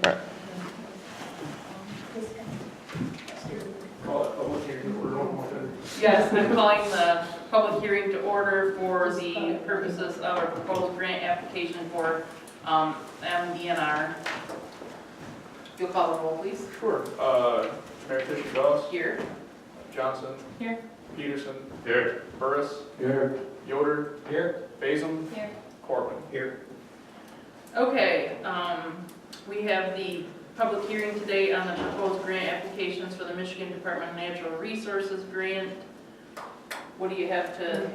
Call it public hearing for one more time. Yes, I'm calling the public hearing to order for the purposes of a proposed grant application for MDNR. You'll call the roll, please. Sure. Mayor Tisha Here. Johnson. Here. Peterson. Here. Burris. Here. Yoder. Here. Basil. Here. Corbin. Here. Okay, we have the public hearing today on the proposed grant applications for the Michigan Department of Natural Resources grant. What do you have to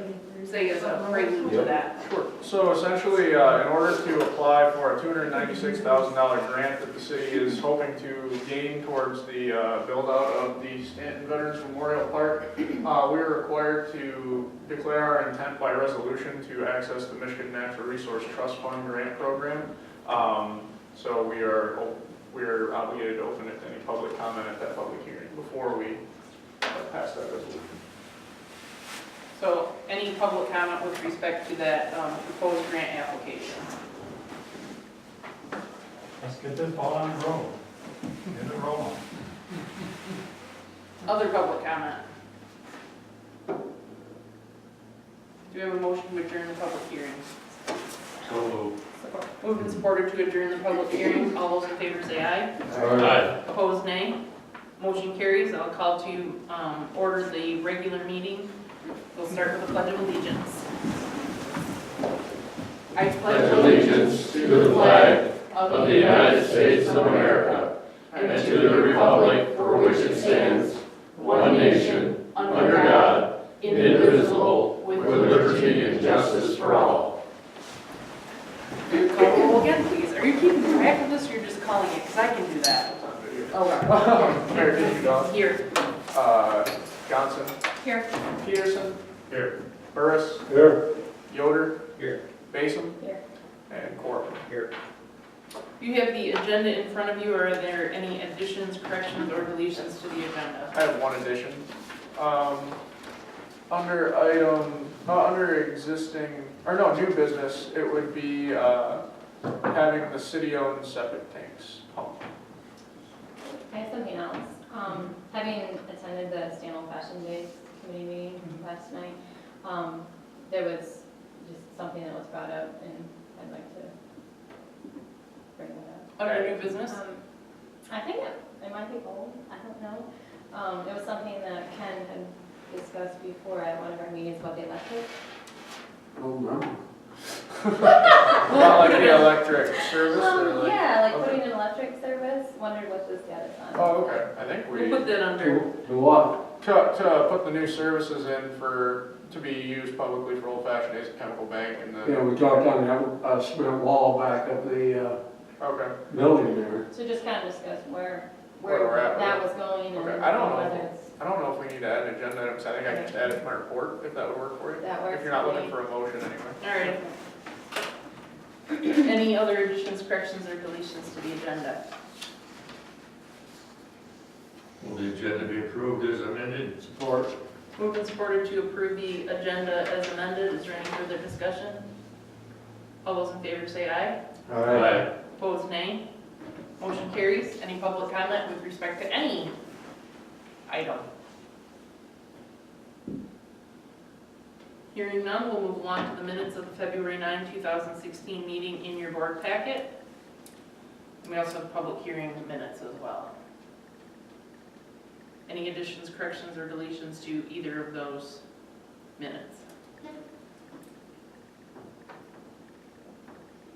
say as a prelude to that? Sure. So essentially, in order to apply for a $296,000 grant that the city is hoping to gain towards the build-out of the Stanton Veterans Memorial Park, we are required to declare our intent by resolution to access the Michigan Natural Resource Trust Fund grant program. So we are obligated to open it to any public comment at that public hearing before we pass that resolution. So any public comment with respect to that proposed grant application? Let's get this ball on the road. Get it rolling. Other public comment? Do we have a motion to adjourn the public hearing? So moved. Moved and supported to adjourn the public hearing. All those in favor say aye. Aye. Opposed, nay. Motion carries. I'll call to order the regular meeting. We'll start with the Pledge of Allegiance. I pledge allegiance to the flag of the United States of America and to the republic for which it stands, one nation, under God, indivisible, with liberty and justice for all. Call the roll again, please. Are you keeping track of this or you're just calling it? Because I can do that. Okay. Mayor Tisha Here. Johnson. Here. Peterson. Here. Burris. Here. Yoder. Here. Basil. Here. And Corbin. Here. You have the agenda in front of you. Are there any additions, corrections, or deletions to the agenda? I have one addition. Under existing, or no, new business, it would be having the city-owned septic tanks pumped. I have something else. Having attended the Stanton Fashion Days committee meeting last night, there was just something that was brought up, and I'd like to bring that up. Under new business? I think it might be old, I don't know. It was something that Ken had discussed before at one of our meetings about the electric. Oh, no. Not like the electric service or like? Yeah, like okay. putting an electric service, wondered what the status on. Oh, okay. I think We'll put that under. To what? To put the new services in to be used publicly for Old Fashioned Days at Chemical Bank and Yeah, the, we talked on that cement wall back up the okay. building there. So just kind of discuss where we're at with that it. was going and Okay, I don't know. whether it's. I don't know if we need to add an agenda item, so I think I can just add it to my report, if that would work for you. That works If you're not for looking me. for a motion anyway. All right. Any other additions, corrections, or deletions to the agenda? Will the agenda be approved as amended? Support. Moved and supported to approve the agenda as amended. Is there any further discussion? All those in favor say aye. Aye. Opposed, nay. Motion carries. Any public comment with respect to any item? Hearing none, we'll move along to the minutes of the February 9, 2016 meeting in your board packet. And we also have public hearing minutes as well. Any additions, corrections, or deletions to either of those minutes?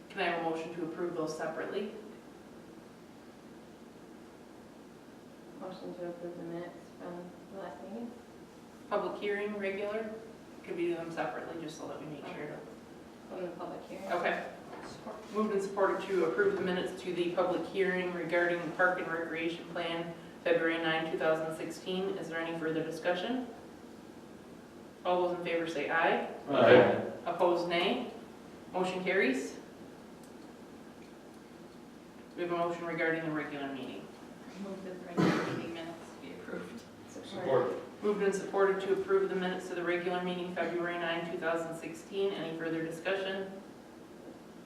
Can I have a motion to approve those separately? Motion to approve the minutes from the last meeting. Public hearing, regular? Could we do them separately, just so that we make sure to... From the public hearing. Okay. Moved and supported to approve the minutes to the public hearing regarding the Park and Recreation Plan, February 9, 2016. Is there any further discussion? All those in favor say aye. Aye. Opposed, nay. Motion carries. We have a motion regarding the regular meeting. Move the regular meeting minutes be approved. Support. Moved and supported to approve the minutes to the regular meeting, February 9, 2016. Any further discussion?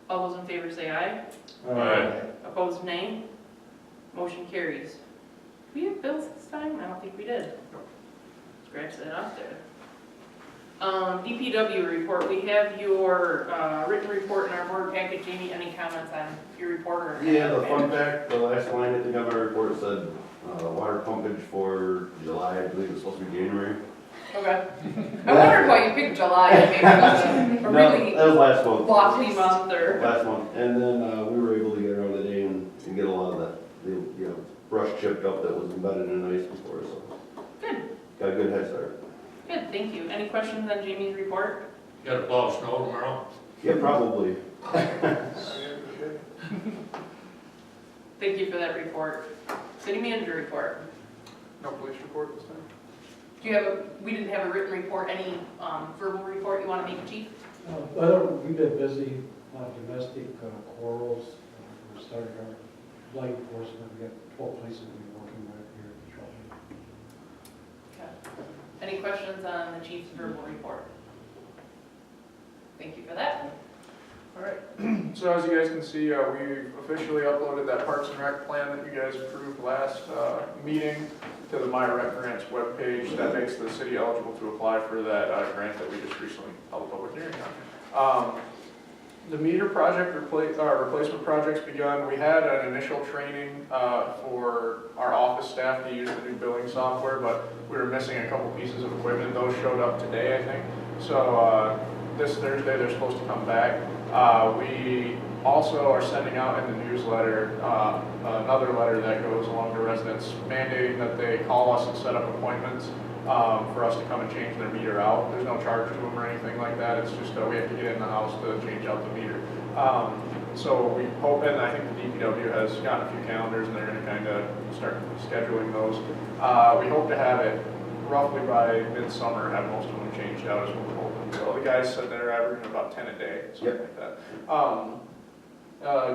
All those in favor say aye. Aye. Opposed, nay. Motion carries. Did we have bills this time? I don't think we did. Scratch that off there. DPW report, we have your written report in our board packet. Jamie, any comments on your report or? Yeah, the fun fact, the last line at the end of my report said, water pumpage for July, I believe it's supposed to be January. Okay. I wondered why you picked July, maybe that's a No, really that was last month. lofty month or. Last month, and then, we were able to get around the day and get a lot of that, brush chipped up that was embedded in ice before, so. Good. Got a good head start. Good, thank you. Any questions on Jamie's report? You gotta plow snow tomorrow? Yeah, probably. Thank you for that report. City manager report. No police report this time? Do you have we didn't have a written report, any verbal report you want to make, Chief? We've been busy on domestic quarrels. We started our light enforcement. We got 12 places we're working right here at the shelter. Okay. Any questions on the Chief's verbal report? Thank you for that. All right, so as you guys can see, we've officially uploaded that Parks and Rec plan that you guys approved last meeting to the My Rec Grants webpage. That makes the city eligible to apply for that grant that we just recently held a public hearing on. The meter project replacement project's begun. We had an initial training for our office staff to use the new billing software, but we were missing a couple pieces of equipment. Those showed up today, I think. So this Thursday, they're supposed to come back. We also are sending out in the newsletter another letter that goes along to residents mandating that they call us and set up appointments for us to come and change their meter out. There's no charge to them or anything like that. It's just we have to get in the house to change out the meter. So we hope, and I think the DPW has gotten a few calendars and they're going to kind of start scheduling those. We hope to have it roughly by midsummer, have most of them changed out as we're hoping. So the guys said they're averaging about 10 a day, something like that.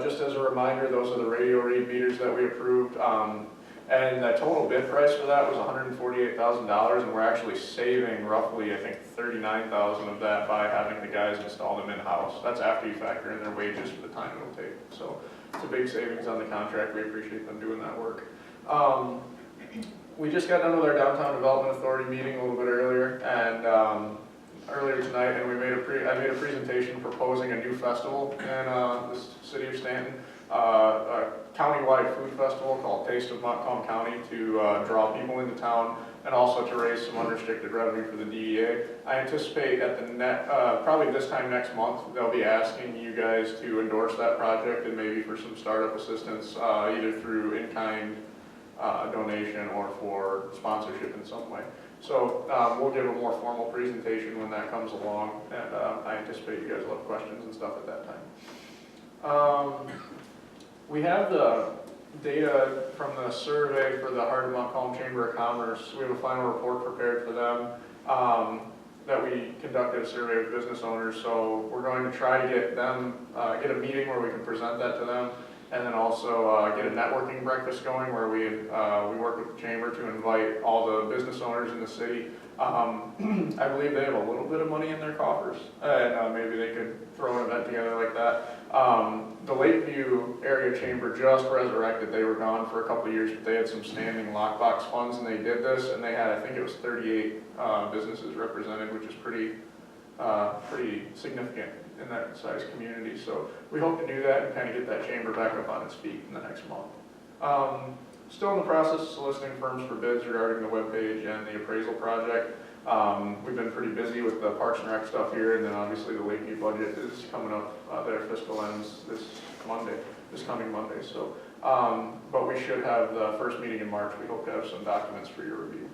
Just as a reminder, those are the radio read meters that we approved. And the total bid price for that was $148,000, and we're actually saving roughly, I think, $39,000 of that by having the guys install them in-house. That's after you factor in their wages for the time it'll take. So it's a big savings on the contract. We appreciate them doing that work. We just got done with our Downtown Development Authority meeting a little bit earlier, and earlier tonight, and I made a presentation proposing a new festival in the city of Stanton, a county-wide food festival called Taste of Montcalm County to draw people into town and also to raise some unrestricted revenue for the DEA. I anticipate at the probably this time next month, they'll be asking you guys to endorse that project and maybe for some startup assistance, either through in-kind donation or for sponsorship in some way. So we'll give a more formal presentation when that comes along, and I anticipate you guys will have questions and stuff at that time. We have the data from the survey for the Heart of Montcalm Chamber of Commerce. We have a final report prepared for them that we conducted a survey of business owners. So we're going to try to get them, get a meeting where we can present that to them. And then also get a networking breakfast going where we work with the chamber to invite all the business owners in the city. I believe they have a little bit of money in their coffers, and maybe they could throw an event together like that. The Lakeview Area Chamber just resurrected. They were gone for a couple of years, but they had some standing lockbox funds, and they did this, and they had, I think it was 38 businesses represented, which is pretty significant in that size community. So we hope to do that and kind of get that chamber back up on its feet in the next month. Still in the process of soliciting firms for bids regarding the webpage and the appraisal project. We've been pretty busy with the Parks and Rec stuff here, and then obviously the Lakeview budget is coming up. Their fiscal ends this coming Monday. So, but we should have the first meeting in March. We hope to have some documents for your review.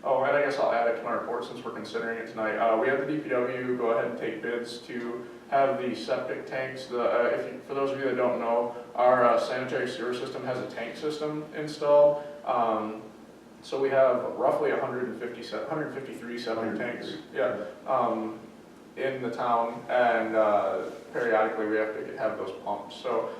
Oh, and I guess I'll add it to my report since we're considering it tonight. We have the DPW go ahead and take bids to have the septic tanks. For those of you that don't know, our sanitary sewer system has a tank system installed. So we have roughly 153 septic tanks. Yeah. In the town, and periodically we have to have those pumped. So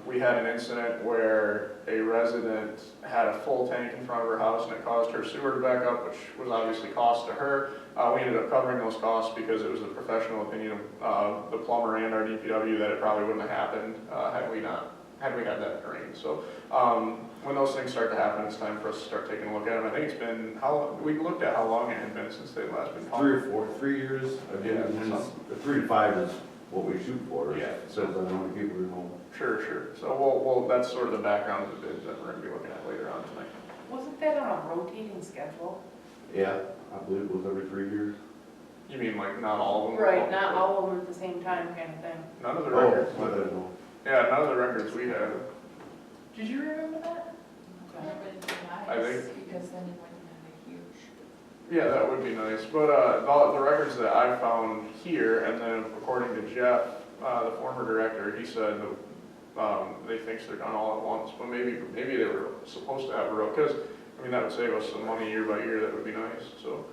we had an incident where a resident had a full tank in front of her house and it caused her sewer to back up, which was obviously cost to her. We ended up covering those costs because it was the professional opinion of the plumber and our DPW that it probably wouldn't have happened had we not had we had that rain. So when those things start to happen, it's time for us to start taking a look at them. I think it's been, we looked at how long it had been since they'd last been pumped. 3 years, I believe, Yeah, and the 3 to 5 is what we shoot for. Yeah. Depends on how many people are home. Sure. So we'll, that's sort of the background of the bids that we're gonna be looking at later on tonight. Wasn't that on a rotating schedule? Yeah, I believe it was every 3 years. You mean like not all of them? were Right, pumped, not but all of them at the same time kind of thing. None of the Oh, records. I don't know. Yeah, none of the records we had. Did you remember that? That would be I nice, think- because then you wouldn't have a huge. Yeah, that would be nice, but the records that I found here, and then according to Jeff, the former director, he said they think they're done all at once, but maybe they were supposed to have a row, because, I mean, that would save us some money year by year, that would be nice, so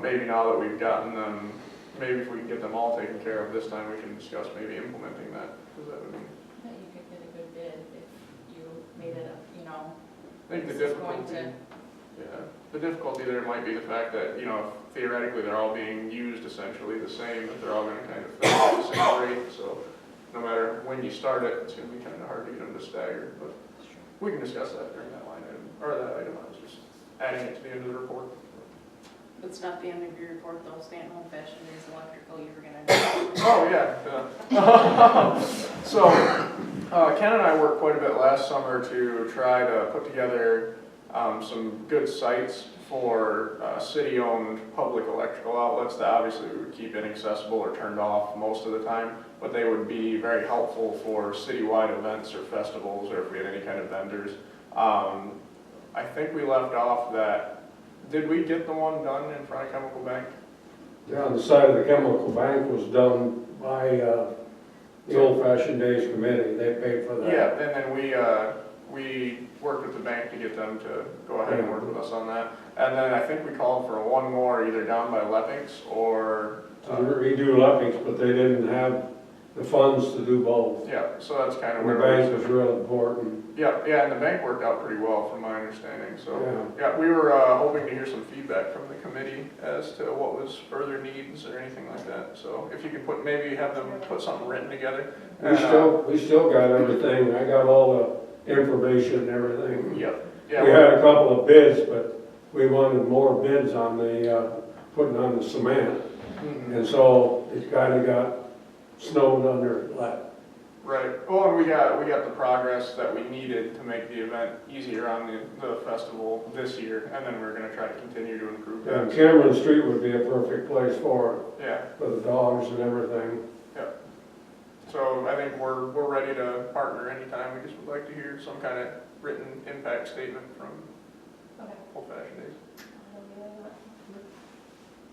maybe now that we've gotten them, maybe if we can get them all taken care of this time, we can discuss maybe implementing that, because that would be, That you could get a good bid if you made it, I think the This is going difficulty. to- Yeah, the difficulty there might be the fact that, theoretically, they're all being used essentially the same, that they're all gonna kind of finish at the same rate, so no matter when you start it, it's gonna be kind of hard to get them to stagger, but we can discuss that during that line item, or that item, I was just adding it to the end of the report. That's not the end of your report though, Stanton Old Fashioned is electrical, you were gonna do. Oh, yeah. So, Ken and I worked quite a bit last summer to try to put together some good sites for city-owned public electrical outlets that obviously we would keep inaccessible or turned off most of the time, but they would be very helpful for citywide events or festivals, or if we had any kind of vendors. I think we left off that, did we get the one done in front of Chemical Bank? Yeah, on the side of the chemical bank was done by the Old Fashioned Days Committee. They paid for that. Yeah, and then we worked with the bank to get them to go ahead and work with us on that. And then I think we called for one more, either down by Leppings or, To redo Leppings, but they didn't have the funds to do both. yeah, so that's kind of And the where. bank was real important. Yeah, and the bank worked out pretty well from my understanding, so. Yeah. Yeah, we were hoping to hear some feedback from the committee as to what was further needs or anything like that. So if you could maybe have them put something written together. We still got everything. I got all the information and everything. Yep, We yeah, had a couple of bids, but we wanted more bids on the, putting on the cement. mhm. And so it kind of got snowed under, like, Right, well, and we got the progress that we needed to make the event easier on the festival this year, and then we're gonna try to continue to improve and that. Cameron Street would be a perfect place for Yeah, it, for the dogs and everything. so I think we're ready to partner anytime, we just would like to hear some kind of written impact statement from Okay. Old Fashioned Days.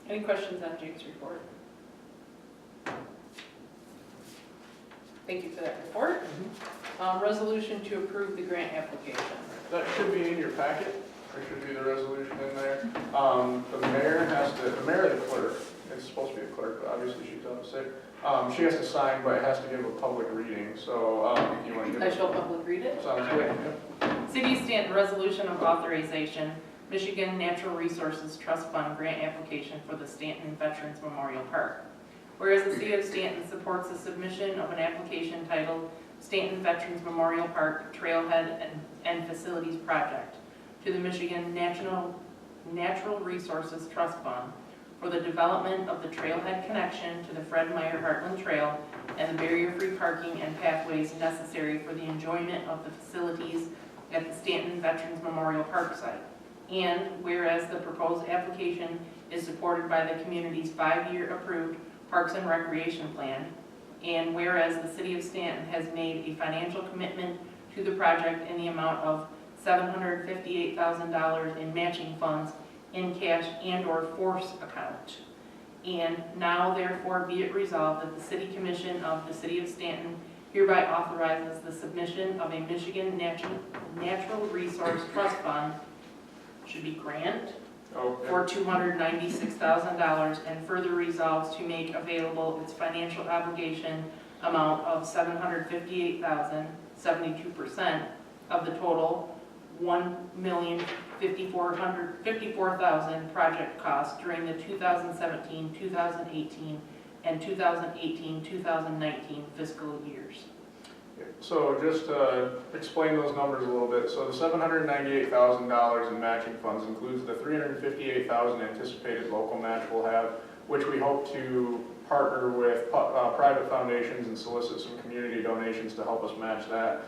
Any questions on Jake's report? Thank you for that report. Resolution to approve the grant application. That should be in your packet, there should be the resolution in there. The mayor or the clerk, it's supposed to be the clerk, but obviously she's out sick. She has to sign, but it has to give a public reading, so if you want to give I it. shall public read it. Sounds good, yeah. City of Stanton Resolution of Authorization, Michigan Natural Resources Trust Fund Grant Application for the Stanton Veterans Memorial Park. Whereas the City of Stanton supports the submission of an application titled Stanton Veterans Memorial Park Trailhead and Facilities Project to the Michigan Natural Resources Trust Fund for the development of the trailhead connection to the Fred Meyer Heartland Trail and the barrier-free parking and pathways necessary for the enjoyment of the facilities at the Stanton Veterans Memorial Park site. And whereas the proposed application is supported by the community's 5-year approved Parks and Recreation Plan, and whereas the City of Stanton has made a financial commitment to the project in the amount of $758,000 in matching funds in cash and/or force account. And now therefore be it resolved that the City Commission of the City of Stanton hereby authorizes the submission of a Michigan Natural Resource Trust Fund, should be grant, Okay. for $296,000 and further resolves to make available its financial obligation amount of $758,000, 72% of the total $1,054,000 project cost during the 2017, 2018, and 2018-2019 fiscal years. So just to explain those numbers a little bit, so the $798,000 in matching funds includes the $358,000 anticipated local match we'll have, which we hope to partner with private foundations and solicit some community donations to help us match that.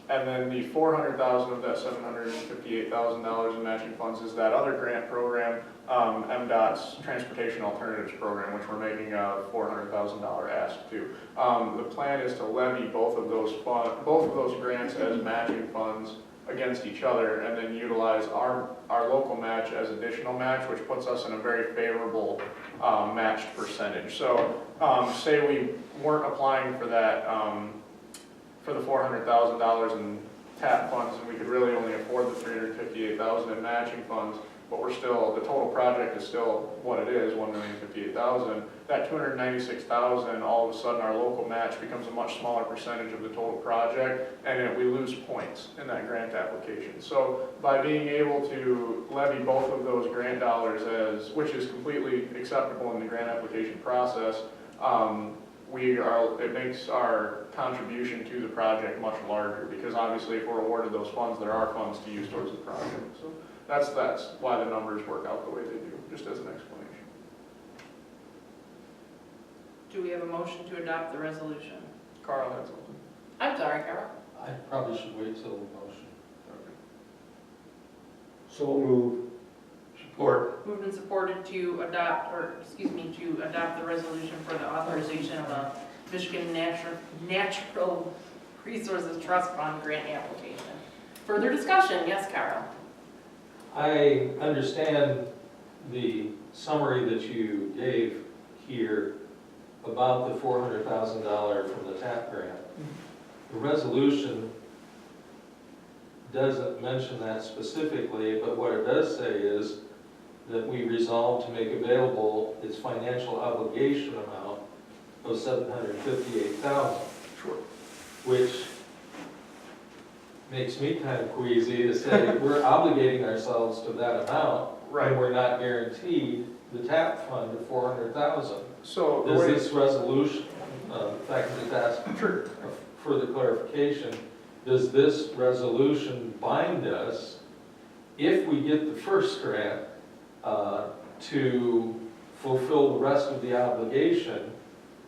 And then the $400,000 of that $758,000 in matching funds is that other grant program, MDOT's Transportation Alternatives Program, which we're making a $400,000 ask to. The plan is to levy both of those grants as matching funds against each other, and then utilize our local match as additional match, which puts us in a very favorable matched percentage. So say we weren't applying for that, for the $400,000 in TAP funds, and we could really only afford the $358,000 in matching funds, but we're still, the total project is still what it is, $1,058,000. That $296,000, all of a sudden our local match becomes a much smaller percentage of the total project, and we lose points in that grant application. So by being able to levy both of those grant dollars which is completely acceptable in the grant application process, it makes our contribution to the project much larger, because obviously if we're awarded those funds, there are funds to use towards the project. So that's why the numbers work out the way they do, just as an explanation. Do we have a motion to adopt the resolution? Carl had something. I'm sorry, Carol. I probably should wait till the motion. So moved. Support. Moved and supported to adopt the resolution for the authorization of a Michigan Natural Resources Trust Fund grant application. Further discussion? Yes, Carol. I understand the summary that you gave here about the $400,000 from the TAP grant. The resolution doesn't mention that specifically, but what it does say is that we resolve to make available its financial obligation amount of $758,000. Sure. Which makes me kind of queasy to say we're obligating ourselves to that amount. Right. And we're not guaranteed the TAP fund of $400,000. So the Does way, this resolution, if I can just ask sure. further clarification, does this resolution bind us, if we get the first grant, to fulfill the rest of the obligation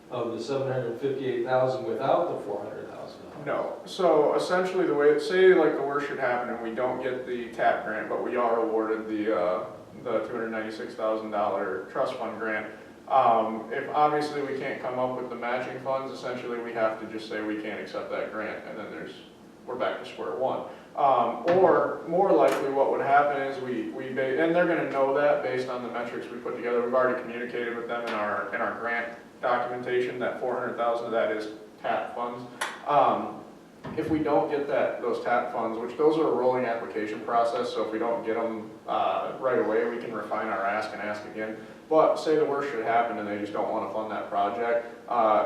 of the $758,000 without the $400,000? No. So essentially the way, say like the worst should happen and we don't get the TAP grant, but we are awarded the $296,000 trust fund grant. If obviously we can't come up with the matching funds, essentially we have to just say we can't accept that grant, and then we're back to square one. Or more likely what would happen is and they're gonna know that based on the metrics we put together. We've already communicated with them in our grant documentation that $400,000 of that is TAP funds. If we don't get those TAP funds, which those are a rolling application process, so if we don't get them right away, we can refine our ask and ask again. But say the worst should happen and they just don't want to fund that project,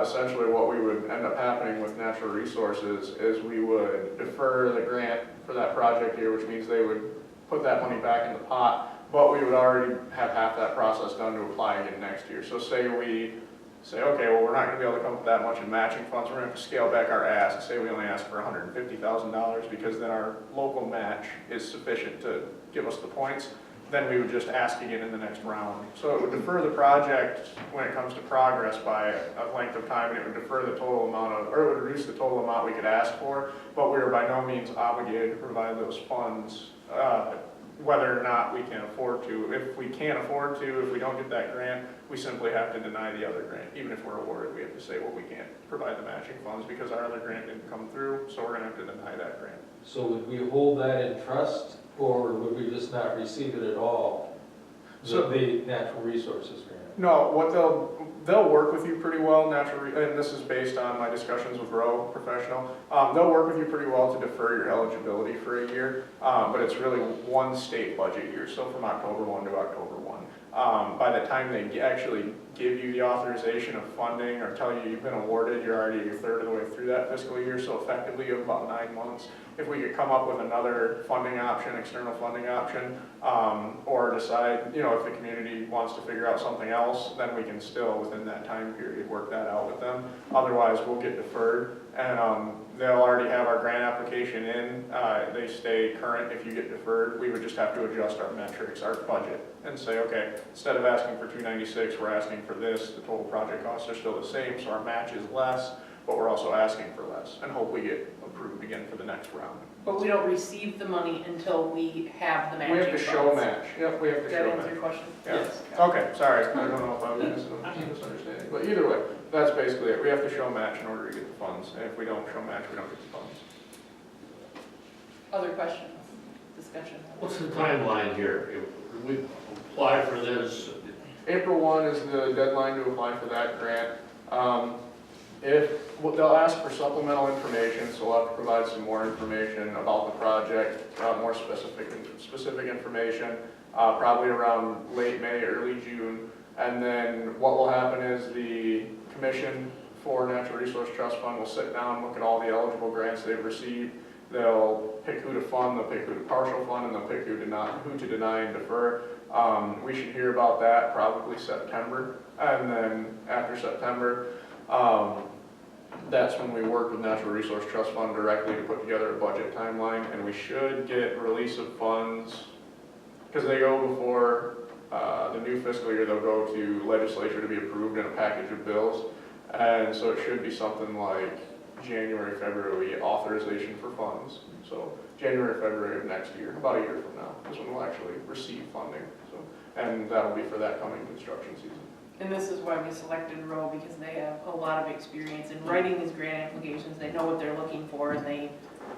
essentially what we would end up happening with Natural Resources is we would defer the grant for that project here, which means they would put that money back in the pot, but we would already have half that process done to apply again next year. So say we say, okay, well, we're not going to be able to come up with that much in matching funds. We're going to have to scale back our ask. Say we only ask for $150,000 because then our local match is sufficient to give us the points. Then we would just ask again in the next round. So it would defer the project when it comes to progress by a length of time, and it would defer the total amount or it would reduce the total amount we could ask for, but we are by no means obligated to provide those funds, whether or not we can afford to. If we can't afford to, if we don't get that grant, we simply have to deny the other grant. Even if we're awarded, we have to say, well, we can't provide the matching funds because our other grant didn't come through, so we're gonna have to deny that grant. So would we hold that in trust, or would we just not receive it at all? The Natural Resources grant? No, what they'll work with you pretty well, and this is based on my discussions with Rowe Professional. They'll work with you pretty well to defer your eligibility for a year, but it's really one state budget year, so from October 1 to October 1. By the time they actually give you the authorization of funding or tell you you've been awarded, you're already a third of the way through that fiscal year, so effectively you have about 9 months. If we could come up with another funding option, external funding option, or decide, if the community wants to figure out something else, then we can still, within that time period, work that out with them. Otherwise, we'll get deferred, And they'll already have our grant application in. They stay current if you get deferred. We would just have to adjust our metrics, our budget, and say, okay, instead of asking for 296, we're asking for this. The total project costs are still the same, so our match is less, but we're also asking for less, and hope we get approved again for the next round. But we don't receive the money until we have the matching We funds. have to show match. Yep, we have to Does that show answer match. your question? Yeah. Yes. Okay, sorry, I don't know if I was misunderstanding, but either way, that's basically it. We have to show match in order to get the funds, and if we don't show match, we don't get the funds. Other questions, discussion? What's the timeline here? If we apply for this, April 1 is the deadline to apply for that grant. They'll ask for supplemental information, so we'll have to provide some more information about the project, more specific information, probably around late May, early June. And then what will happen is the Commission for Natural Resource Trust Fund will sit down, look at all the eligible grants they've received. They'll pick who to fund, they'll pick who to partial fund, and they'll pick who to deny and defer. We should hear about that probably September. And then after September, that's when we work with Natural Resource Trust Fund directly to put together a budget timeline, and we should get release of funds, because they go before the new fiscal year, they'll go to legislature to be approved in a package of bills, and so it should be something like January, February, we get authorization for funds. So January, February of next year, about a year from now, is when we'll actually receive funding. So, and that'll be for that coming construction season. And this is why we selected Rowe, because they have a lot of experience in writing these grant applications. They know what they're looking for, and they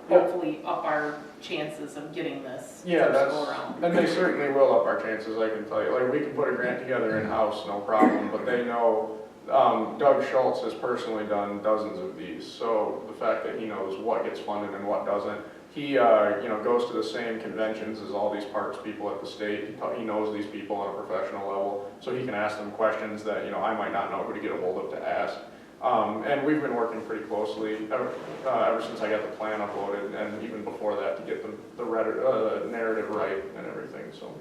hopefully up our chances of getting this Yeah, first go around. and they certainly will up our chances, I can tell you. Like, we can put a grant together in-house, no problem, but they know, Doug Schultz has personally done dozens of these, so the fact that he knows what gets funded and what doesn't, he, goes to the same conventions as all these parks people at the state. He knows these people on a professional level, so he can ask them questions that, I might not know who to get a hold of to ask. And we've been working pretty closely ever since I got the plan uploaded, and even before that, to get the narrative right and everything, so.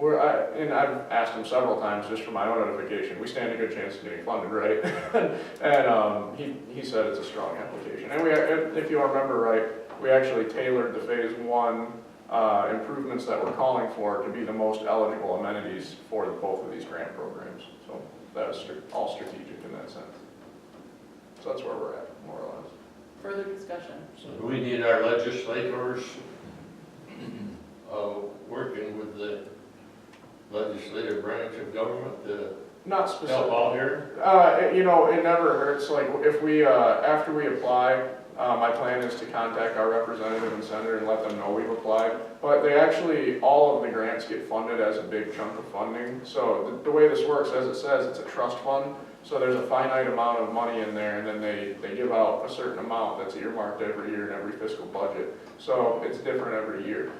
I've asked him several times just for my own notification, we stand a good chance of getting funded, right? And he said it's a strong application. And if you remember right, we actually tailored the phase 1 improvements that we're calling for to be the most eligible amenities for both of these grant programs. So that's all strategic in that sense. So that's where we're at, more or less. Further discussion? so do we need our legislators working with the legislative branch of government to Not help specific. out here? It never hurts. Like, if we, after we apply, my plan is to contact our representative and senator and let them know we've applied. But they actually, all of the grants get funded as a big chunk of funding. So the way this works, as it says, it's a trust fund. So there's a finite amount of money in there, and then they give out a certain amount that's earmarked every year in every fiscal budget. So it's different every year.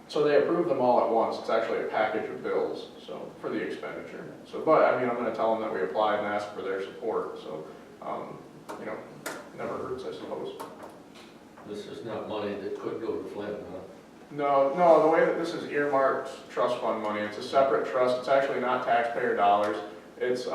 So they approve them all at once. It's actually a package of bills, so, for the expenditure. So, but, I'm gonna tell them that we applied and ask for their support, so, never hurts, I suppose. This is not money that could go to Flint, huh? No, the way that this is earmarked trust fund money, it's a separate trust. It's actually not taxpayer dollars. It's,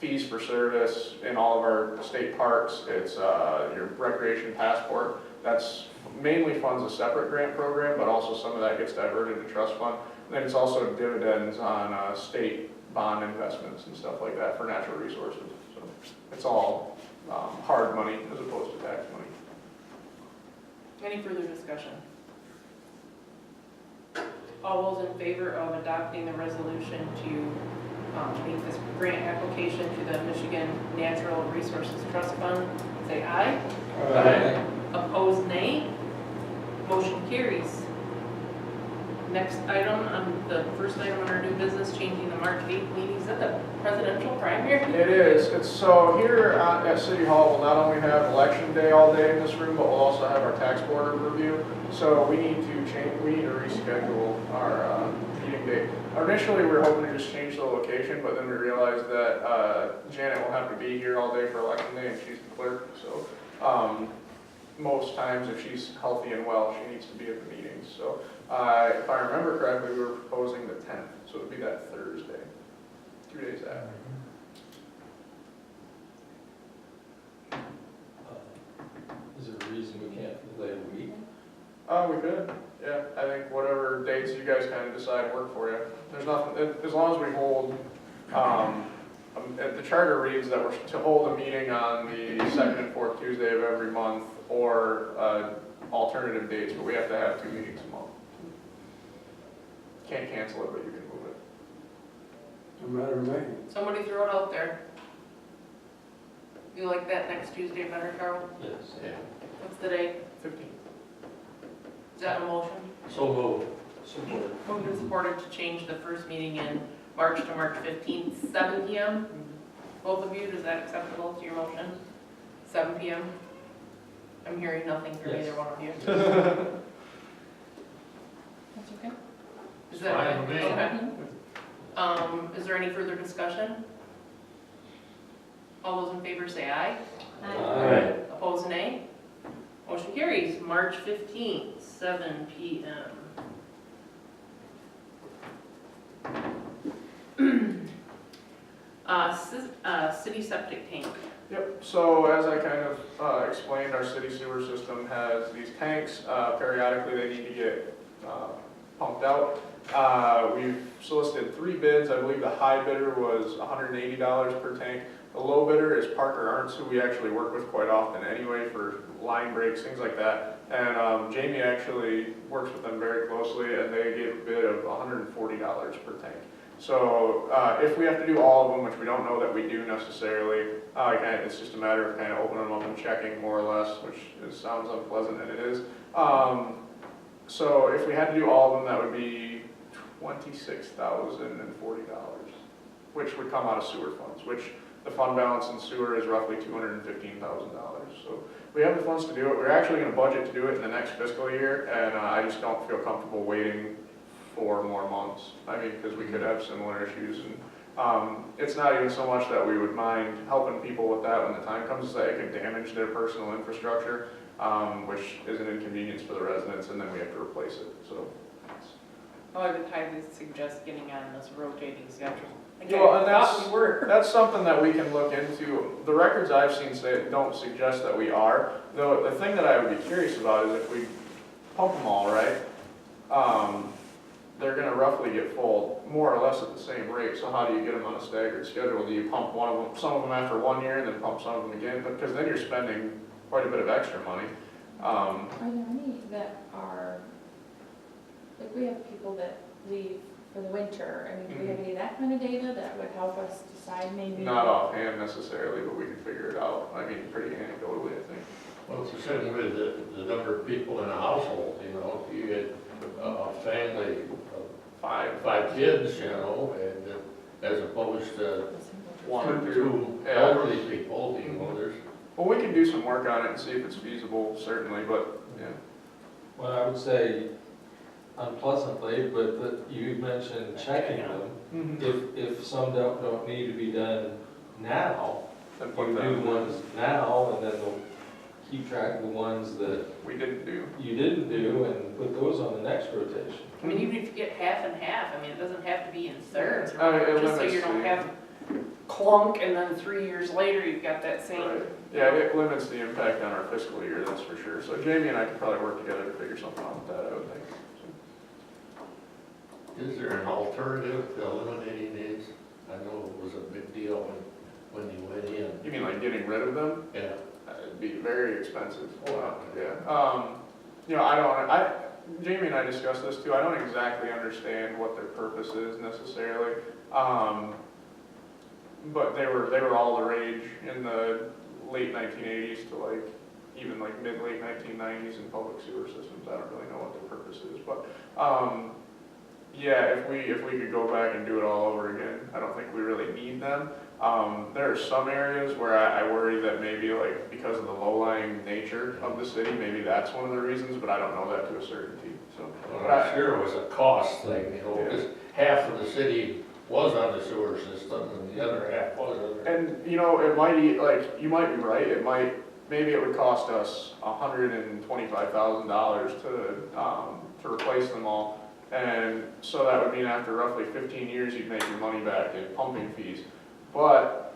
fees for service in all of our state parks. It's, your recreation passport. That's mainly funds a separate grant program, but also some of that gets diverted to trust fund. And then it's also dividends on state bond investments and stuff like that for natural resources. So it's all hard money as opposed to tax money. Any further discussion? All those in favor of adopting the resolution to make this grant application to the Michigan Natural Resources Trust Fund, say aye. Aye. Opposed, nay. Motion carries. Next item, the first item on our new business, changing the March 8th meeting. Is that the presidential primary? It is. So here at City Hall, we'll not only have election day all day in this room, but we'll also have our tax board review. So we need to reschedule our meeting date. Initially, we were hoping to just change the location, but then we realized that Janet will have to be here all day for election day, and she's the clerk. So most times, if she's healthy and well, she needs to be at the meetings. So if I remember correctly, we were proposing the 10th, so it would be that Thursday, 2 days after. We could, yeah, I think whatever dates you guys kind of decide work for you. There's nothing, as long as we hold, the charter reads that we're to hold a meeting on the second and fourth Tuesday of every month, or, alternative dates, but we have to have 2 meetings a month. Can't cancel it, but you can move it. No matter to me. Somebody throw it out there. You like that next Tuesday better, Carl? Yes. Yeah. What's the date? 15. Is that a motion? So moved. Support. Moved and supported to change the first meeting in March to March 15th, 7 PM. Both of you, is that acceptable to your motion? 7 PM? I'm hearing nothing from Yes. either one of you. That's okay. Is that Fine okay? with me. Okay. Is there any further discussion? All those in favor say aye. Aye. Opposed, nay. Motion carries, March 15th, 7 PM. City septic tank. Yep, so as I kind of explained, our city sewer system has these tanks. Periodically, they need to get pumped out. We've solicited 3 bids. I believe the high bidder was $180 per tank. The low bidder is Parker Arntz, who we actually work with quite often anyway for line breaks, things like that. And Jamie actually works with them very closely, and they gave a bid of $140 per tank. So if we have to do all of them, which we don't know that we do necessarily, it's just a matter of kind of opening them up and checking more or less, which sounds unpleasant, and it is. So if we had to do all of them, that would be $26,040, which would come out of sewer funds, which the fund balance in sewer is roughly $215,000. So we have the funds to do it. We're actually going to budget to do it in the next fiscal year, and I just don't feel comfortable waiting 4 more months. I mean, because we could have similar issues, and it's not even so much that we would mind helping people with that when the time comes, is that it could damage their personal infrastructure, which is an inconvenience for the residents, and then we have to replace it, so. I would highly suggest getting on this rotating schedule. Well, and that's something that we can look into. The records I've seen don't suggest that we are. Though the thing that I would be curious about is if we pump them all, right? They're going to roughly get full, more or less at the same rate. So how do you get them on a staggered schedule? Do you pump some of them after 1 year, and then pump some of them again? Because then you're spending quite a bit of extra money. Are there any that are, like we have people that leave for the winter, I mean, do we have any of that kind of data that would help us decide maybe? Not offhand necessarily, but we can figure it out. I mean, pretty anecdotally, I think. Well, it's the same with the number of people in a household, you know, if you get a family of 5 kids, you know, and as opposed to 1 or 2. two elderly people, you know, there's. Well, we can do some work on it and see if it's feasible, certainly, but, yeah. Well, I would say unpleasantly, but you mentioned checking them. If some don't need to be done now, Then you put do them ones now, and then they'll keep track of the ones that we didn't do. you didn't do, and put those on the next rotation. I mean, even if you get half and half, I mean, it doesn't have to be in thirds, or I mean, whatever, it just so you limits don't the- have clunk, and then 3 years later, you've got that same. Right. Yeah, it limits the impact on our fiscal year, that's for sure. So Jamie and I could probably work together to figure something out with that, I would think. Is there an alternative to eliminating these? I know it was a big deal when you went in. You mean like getting rid of them? Yeah. It'd be very expensive. Oh. Yeah. You know, Jamie and I discussed this too. I don't exactly understand what their purpose is necessarily. But they were all the rage in the late 1980s to like even like mid-late 1990s in public sewer systems. I don't really know what the purpose is, but yeah, if we could go back and do it all over again, I don't think we really need them. There are some areas where I worry that maybe like because of the low-lying nature of the city, maybe that's one of the reasons, but I don't know that to a certainty. So, Well, I'm sure it was a cost thing, you know, because half of the city was on the sewer system and the other half wasn't. and you know, it might like you might be right. Maybe it would cost us $125,000 to replace them all. And so that would mean after roughly 15 years, you'd make your money back in pumping fees. But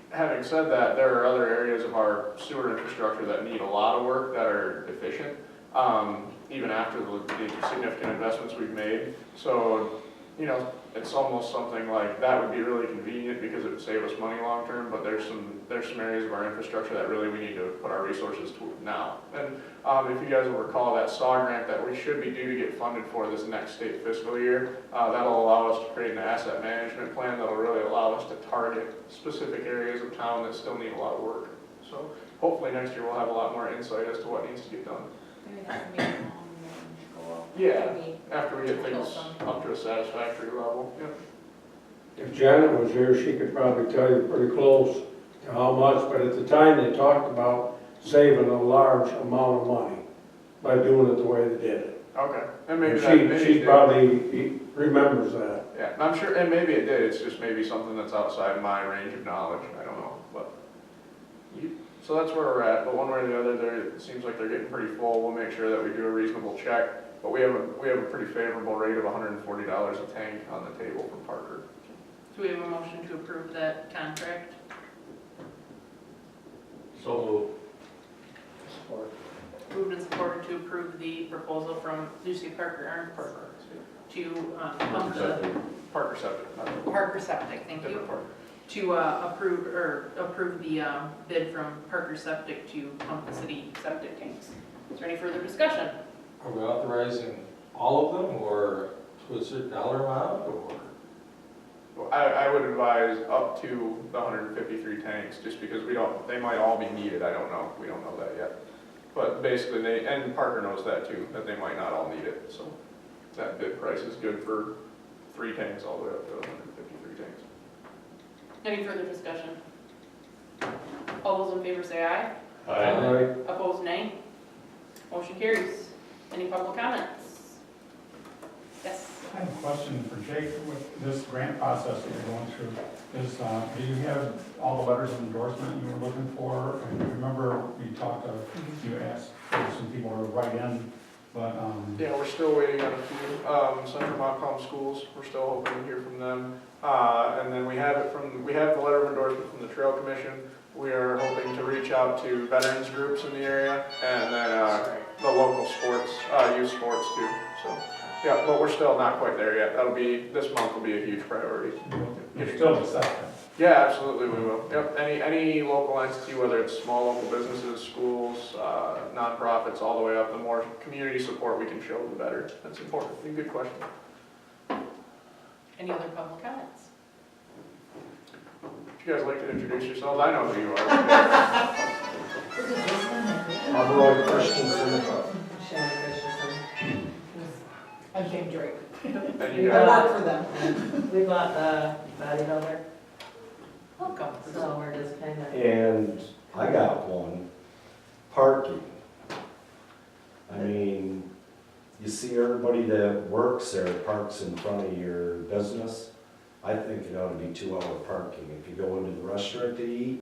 having said that, there are other areas of our sewer infrastructure that need a lot of work that are deficient. even after the significant investments we've made. So, you know, it's almost something like, that would be really convenient because it would save us money long-term, but there's some areas of our infrastructure that really we need to put our resources to now. And if you guys will recall, that SAW grant that we should be due to get funded for this next state fiscal year, that'll allow us to create an asset management plan that'll really allow us to target specific areas of town that still need a lot of work. So hopefully next year we'll have a lot more insight as to what needs to get done. Maybe that can be a long-range goal. Yeah, Maybe after we get kill things some. up to a satisfactory level, yeah. If Janet was here, she could probably tell you pretty close to how much, but at the time they talked about saving a large amount of money by doing it the way they did it. Okay, and maybe And that, maybe it she did. probably remembers that. Yeah, I'm sure, and maybe it did, it's just maybe something that's outside my range of knowledge, I don't know, but. So that's where we're at, but one way or the other, it seems like they're getting pretty full, we'll make sure that we do a reasonable check, but we have a pretty favorable rate of $140 a tank on the table from Parker. Do we have a motion to approve that contract? So Moved and supported to approve the proposal from Lucy Parker Arns to pump the Parker Septic, not Parker Septic, thank you, different Parker. to approve the bid from Parker Septic to pump the city septic tanks. Is there any further discussion? Are we authorizing all of them, or to a certain dollar amount, or? Well, I would advise up to the 153 tanks, just because they might all be needed, I don't know, we don't know that yet. But basically, and Parker knows that too, that they might not all need it, so that bid price is good for 3 tanks all the way up to 153 tanks. Any further discussion? All those in favor say aye. Aye. Opposed, nay. Motion carries. Any public comments? Yes. I have a question for Jake with this grant process that you're going through. Is, do you have all the letters of endorsement you were looking for? And remember, you asked for some people to write in, but, Yeah, we're still waiting on a few. Central Montcalm Schools, we're still hoping to hear from them. And then we have the letter of endorsement from the Trail Commission. We are hoping to reach out to veterans groups in the area, and then the local sports, youth sports too. So, yeah, but we're still not quite there yet. This month will be a huge priority. you're still accepting. Yeah, absolutely, we will. Yep, any local entity, whether it's small local businesses, schools, nonprofits, all the way up, the more community support we can show, the better. That's important. Good question. Any other public comments? Would you guys like to introduce yourselves? I know who you are. I'm Roy Christensen. Shannon Christensen. I'm Jane Drake. And you I guys, work for them. We bought the bodybuilder, Welcome. so we're just kind of. And I got one, parking. I mean, you see everybody that works there parks in front of your business. I think it ought to be 2-hour parking. If you go into the restaurant to eat,